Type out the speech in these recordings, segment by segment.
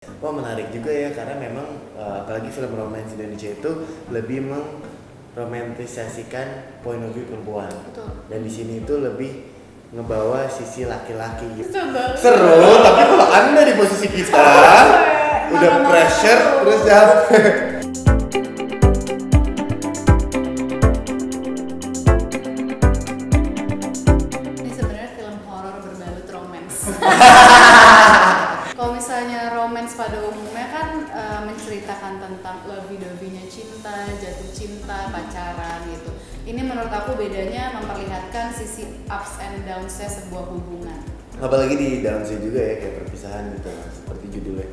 Wah menarik juga ya karena memang apalagi film romance Indonesia itu lebih meromantisasikan point of view perempuan. Betul. Dan di sini itu lebih ngebawa sisi laki-laki gitu. Coba. Seru, tapi kalau Anda di posisi kita udah pressure terus capek. Ini sebenarnya film horor berbalut romance. Kalau misalnya romance pada umumnya kan menceritakan tentang lovey-dovey-nya cinta, jatuh cinta, pacaran gitu. Ini menurut aku bedanya memperlihatkan sisi ups and downs-nya sebuah hubungan. Apalagi di downside juga ya kayak perpisahan gitu seperti judulnya.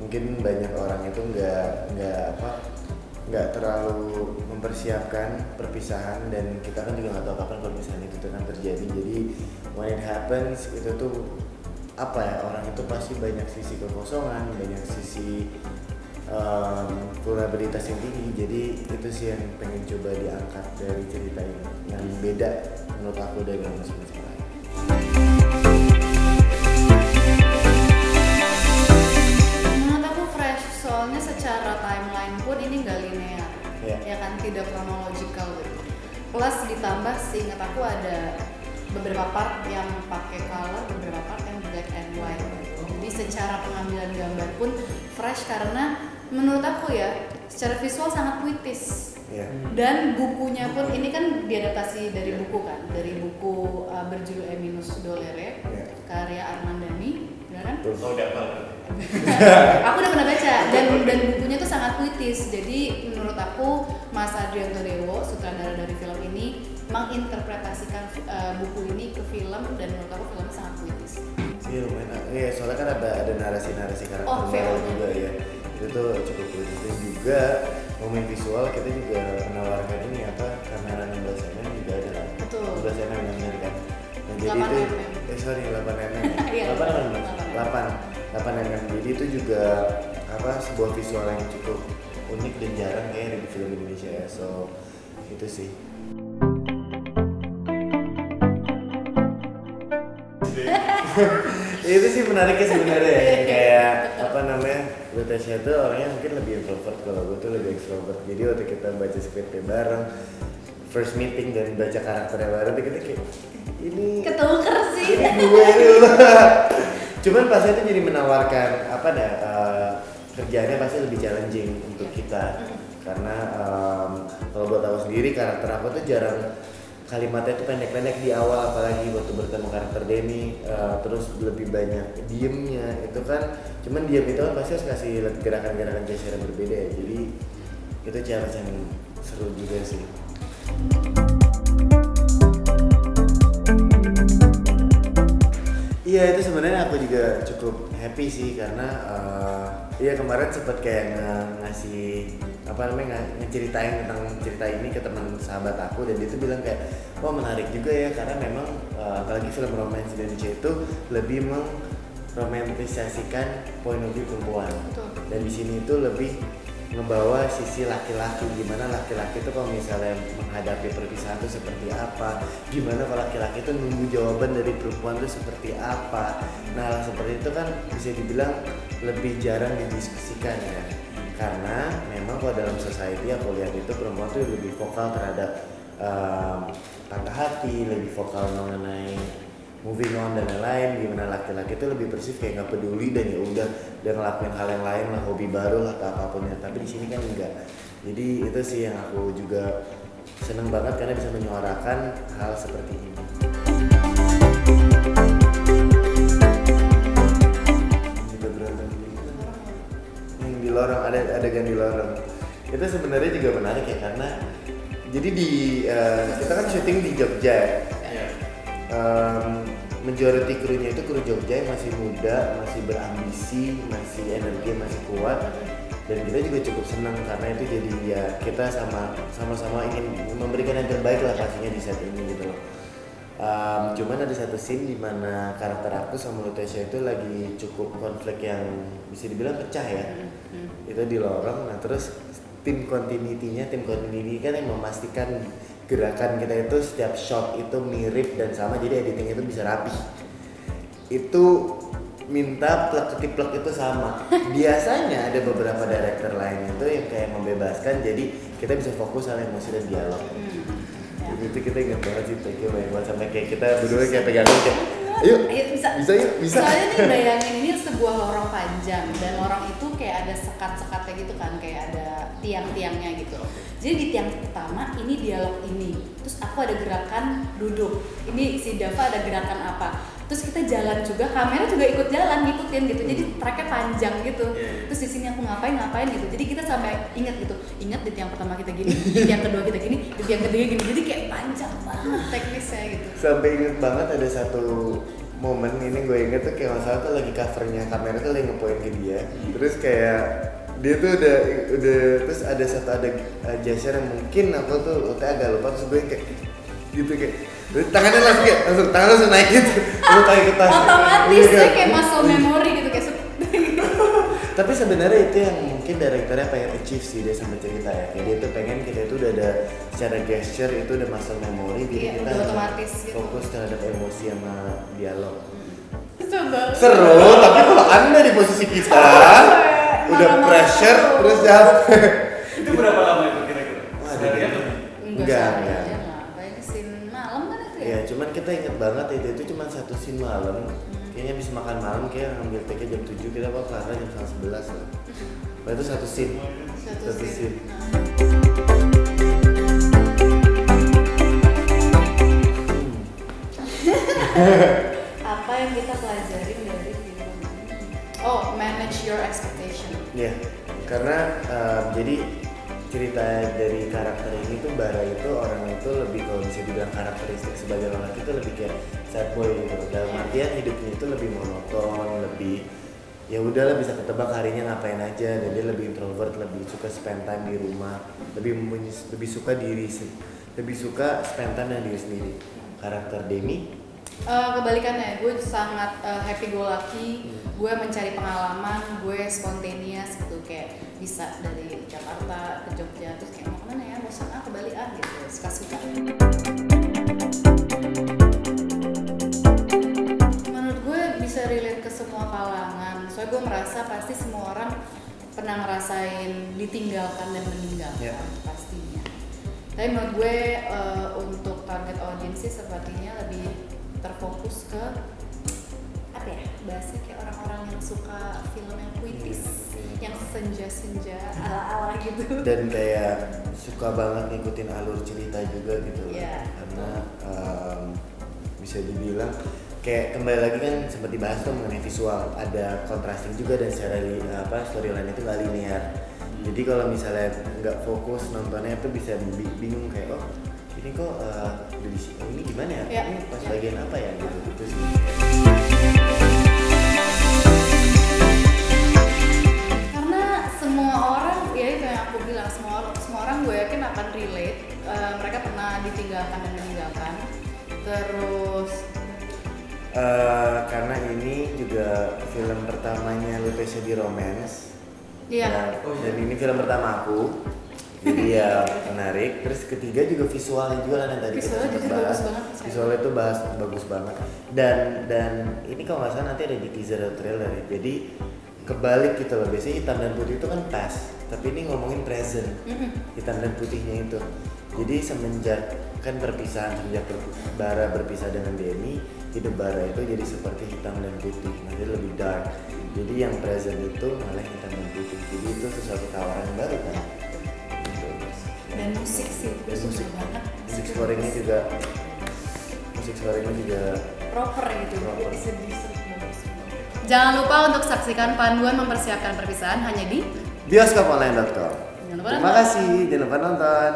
Mungkin banyak orang itu nggak terlalu mempersiapkan perpisahan dan kita kan juga nggak tahu kapan perpisahan itu akan terjadi. Jadi when it happens itu tuh orang itu pasti banyak sisi kekosongan, banyak sisi vulnerabilitas yang tinggi. Jadi itu sih yang pengen coba diangkat dari cerita ini yang beda menurut aku dari musik-musik lain. Menurut aku fresh, soalnya secara timeline pun ini nggak linear, ya kan, tidak chronological gitu. Plus ditambah seingat aku ada beberapa part yang pakai color, beberapa part yang black and white. Jadi secara pengambilan gambar pun fresh karena menurut aku ya secara visual sangat puitis. Dan bukunya pun ini kan diadaptasi dari buku kan, dari buku berjudul Eminus Dolere, karya Armandani, benar kan? Oh, dapat. Aku udah pernah baca dan bukunya tuh sangat puitis. Jadi menurut aku Mas Adrianto Dewo, sutradara dari film ini, menginterpretasikan buku ini ke film dan menurut aku filmnya sangat puitis. Iya lumayan, iya soalnya kan ada narasi karakter baru juga ya. Itu tuh cukup puitis dan juga momen visual kita juga menawarkan ini kamera 16 mm juga ada kan. Betul. 16 mm yang benar kan. Nah, jadi 8 itu mm. 8 mm. Iya, 8 mm. Jadi itu juga sebuah visual yang cukup unik dan jarang kayaknya di film Indonesia ya. So itu sih. Itu sih menariknya sebenarnya ya. Kayak Natasha tuh orangnya mungkin lebih introvert, kalau gue tuh lebih extrovert. Jadi waktu kita baca skripnya bareng, first meeting dan baca karakternya bareng, kita kayak ini ketuker sih. Ini gue dulu. Cuman pas itu jadi menawarkan kerjaannya pasti lebih challenging untuk kita. Karena kalau gue tahu sendiri karakter aku tuh jarang kalimatnya tuh pendek-pendek di awal, apalagi waktu bertemu karakter Denny, terus lebih banyak diemnya itu kan. Cuman diem itu kan pasti harus kasih gerakan-gerakan gesture yang berbeda ya. Jadi itu challenge yang seru juga sih. Iya itu sebenarnya aku juga cukup happy sih karena kemarin sempet kayak ngasih ngeceritain tentang cerita ini ke teman sahabat aku dan dia tuh bilang kayak wah menarik juga ya karena memang apalagi film romance Indonesia itu lebih meromantisasikan point of view perempuan. Betul. Dan di sini itu lebih ngebawa sisi laki-laki, gimana laki-laki itu kalau misalnya menghadapi perpisahan itu seperti apa, gimana kalau laki-laki itu nunggu jawaban dari perempuan itu seperti apa. Nah seperti itu kan bisa dibilang lebih jarang didiskusikan ya, karena memang kalau dalam society aku lihat itu perempuan tuh lebih vokal terhadap patah hati, lebih vokal mengenai moving on dan lain-lain. Gimana laki-laki itu lebih bersih kayak nggak peduli dan ya udah dia ngelakuin hal yang lain lah, hobi baru lah atau apapun ya. Tapi di sini kan enggak. Jadi itu sih yang aku juga seneng banget karena bisa menyuarakan hal seperti ini. Juga berantem yang di lorong, ada adegan di lorong. Itu sebenarnya juga menarik ya karena jadi kita kan syuting di Jogja. Majority krunya itu kru Jogja yang masih muda, masih berambisi, masih energi, masih kuat, dan kita juga cukup senang karena itu jadi ya kita sama-sama ingin memberikan yang terbaik lah pastinya di set ini gitu loh. Cuman ada satu scene di mana karakter aku sama Natasha itu lagi cukup konflik yang bisa dibilang pecah ya. Itu di lorong. Nah terus tim continuity kan yang memastikan gerakan kita itu setiap shot itu mirip dan sama, jadi editing itu bisa rapi. Itu minta plek ketiplek itu sama. Biasanya ada beberapa director lain itu yang kayak membebaskan, jadi kita bisa fokus sama emosi dan dialog. Itu kita ingat banget sih, thank you banget sampai kayak kita berdua kayak pegangan kayak ayo bisa yuk. Soalnya nih bayangin ini sebuah lorong panjang dan lorong itu kayak ada sekat-sekatnya gitu kan, kayak ada tiang-tiangnya gitu. Jadi di tiang pertama ini dialog ini, terus aku ada gerakan duduk, ini si Dava ada gerakan apa, terus kita jalan juga, kamera juga ikut jalan ngikutin gitu, jadi tracknya panjang gitu. Terus di sini aku ngapain gitu, jadi kita sampai ingat di tiang pertama kita gini, di tiang kedua kita gini, di tiang ketiga gini, jadi kayak panjang banget teknisnya gitu. Sampai inget banget ada satu momen ini gue inget tuh kayak masalah tuh lagi covernya kamera tuh lagi ngepoint ke dia, terus kayak dia tuh udah terus ada satu gesture yang mungkin aku tuh agak lupa, terus gue kayak gitu kayak tangannya langsung naik gitu, terus tarik ke tas. Otomatis kayak muscle memory gitu kayak Tapi sebenarnya itu yang mungkin direkturnya pengen achieve sih dia sama cerita ya. Kayak dia tuh pengen kita itu udah ada secara gesture itu udah muscle memory, jadi kita otomatis gitu. Fokus terhadap emosi sama dialog. Seru, tapi kalau Anda di posisi kita udah pressure terus jawab. Itu berapa lama itu kira-kira? Seharian? Enggak. Kayaknya scene malam kan itu ya? Ya, cuman kita inget banget itu cuma satu scene malam. Kayaknya bisa makan malam, kayak ngambil take jam 7, kita kelar jam 11 lah. Itu satu scene. Satu scene. Apa yang kita pelajarin dari film ini? Oh, manage your expectation. Ya, karena jadi cerita dari karakter ini tuh Bara itu orang itu lebih, kalau bisa dibilang karakteristik sebagai lelaki itu lebih kayak sad boy gitu. Dalam artian hidupnya itu lebih monoton, lebih ya udahlah bisa ketebak harinya ngapain aja, dan dia lebih introvert, lebih suka spend time di rumah, lebih suka lebih suka spend time dengan diri sendiri. Karakter Demi kebalikannya, gue sangat happy go lucky, gue mencari pengalaman, gue spontaneous gitu, kayak bisa dari Jakarta ke Jogja, terus kayak mau kemana ya, bosan ke Bali gitu, suka-suka. Menurut gue bisa relate ke semua kalangan, soalnya gue merasa pasti semua orang pernah ngerasain ditinggalkan dan meninggalkan, pastinya. Tapi menurut gue untuk target audience sih sepertinya lebih terfokus ke apa ya, bahasnya kayak orang-orang yang suka film yang puitis, yang senja-senja ala-ala gitu, dan kayak suka banget ngikutin alur cerita juga gitu. Karena bisa dibilang kayak kembali lagi kan sempat dibahas tuh mengenai visual, ada contrasting juga, dan secara storyline itu nggak linear. Jadi kalau misalnya nggak fokus nontonnya tuh bisa bingung kayak ini kok ini gimana ya? Ini pas bagian apa ya gitu sih. Karena semua orang, ya itu yang aku bilang, semua orang gue yakin akan relate. Mereka pernah ditinggalkan dan meninggalkan. Terus karena ini juga film pertamanya Lupesya di Romance. Iya. Dan ini film pertama aku. Jadi ya menarik. Terus ketiga juga visualnya juga kan yang tadi visualnya kita juga bahas. bagus banget. Visualnya itu bagus banget. Dan ini kalau nggak salah nanti ada di teaser atau trailer ya. Jadi kebalik gitu loh. Biasanya hitam dan putih itu kan past, tapi ini ngomongin present. Hitam dan putihnya itu. Jadi semenjak kan perpisahan, semenjak Bara berpisah dengan Demi, hidup Bara itu jadi seperti hitam dan putih. Nah, jadi lebih dark. Jadi yang present itu malah hitam dan putih. Jadi itu sesuatu tawaran yang baru kan. Dan musik sih, musik banget. Musik scoringnya juga proper gitu. Jangan lupa untuk saksikan panduan mempersiapkan perpisahan hanya di bioskoponline.com. Terima kasih, jangan lupa nonton.